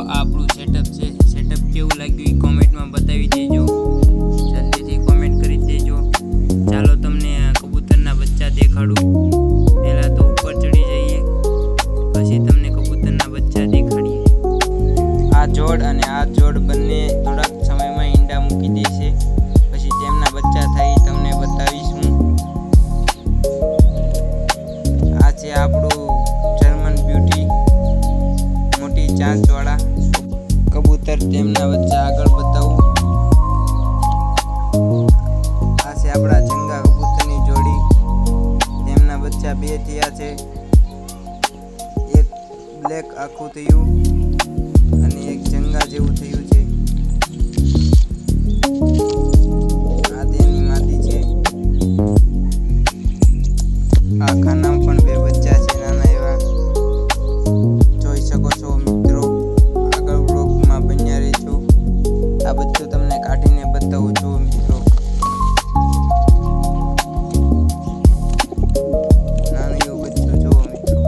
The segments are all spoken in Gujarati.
આપણું સેટઅપ છે. સેટઅપ કેવું લાગ્યું એ કોમેન્ટમાં બતાવી દેજો. જલ્દીથી કોમેન્ટ કરી દેજો. ચાલો તમને કબૂતરના બચ્ચા દેખાડું. પહેલાં તો ઉપર ચડી જઈએ, પછી તમને કબૂતરના બચ્ચા દેખાડીએ. આ જોડ અને આ જોડ બંને થોડાક સમયમાં ઈંડા મૂકી દેશે. પછી તેમના બચ્ચા થઈ તમને બતાવીશું. આ છે આપણું જર્મન બ્યુટી, મોટી ચાંચવાળા કબૂતર. તેમના બચ્ચા આગળ બતાવું. આ છે આપણા જંગા કબૂતરની જોડી. તેમના બચ્ચા 2 થયા છે. એક બ્લેક આખું થયું અને એક જંગા જેવું થયું છે. આ તેની માદી છે. આ ખાનામાં પણ 2 બચ્ચા છે, નાના એવા. જોઈ શકો છો મિત્રો. આગળ બ્લોગમાં બન્યા રહેજો. આ બચ્ચું તમને કાઢીને બતાવું છું મિત્રો. નાનું એવું બચ્ચું જુઓ મિત્રો.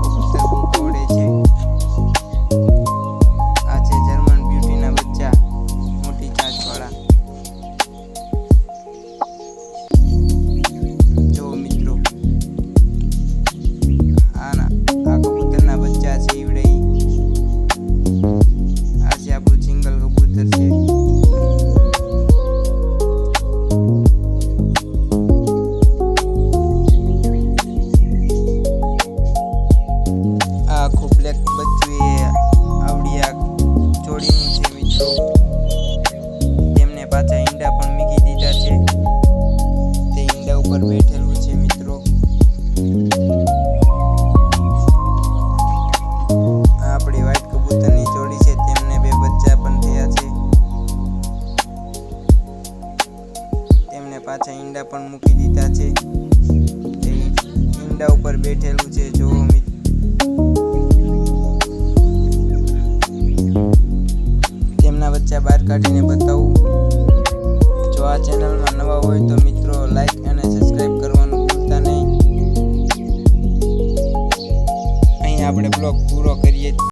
કબૂતર ખૂબ દોડે છે. આ છે જર્મન બ્યુટીના બચ્ચા, મોટી ચાંચવાળા. જો મિત્રો, આ કબૂતરના બચ્ચા છે ઈવડે. આ છે આપણું સિંગલ કબૂતર છે. આ આખું બ્લેક બચ્ચું એ આવડી આ જોડીનું છે મિત્રો. તેમને પાછા ઈંડા પણ મૂકી દીધા છે. તે ઈંડા ઉપર બેઠેલું છે મિત્રો. આ આપણી વ્હાઈટ કબૂતરની જોડી છે. તેમને 2 બચ્ચા પણ થયા છે. તેમને પાછા ઈંડા પણ મૂકી દીધા છે. તે ઈંડા ઉપર બેઠેલું છે. જુઓ મિત્રો. તેમના બચ્ચા બહાર કાઢીને બતાવું.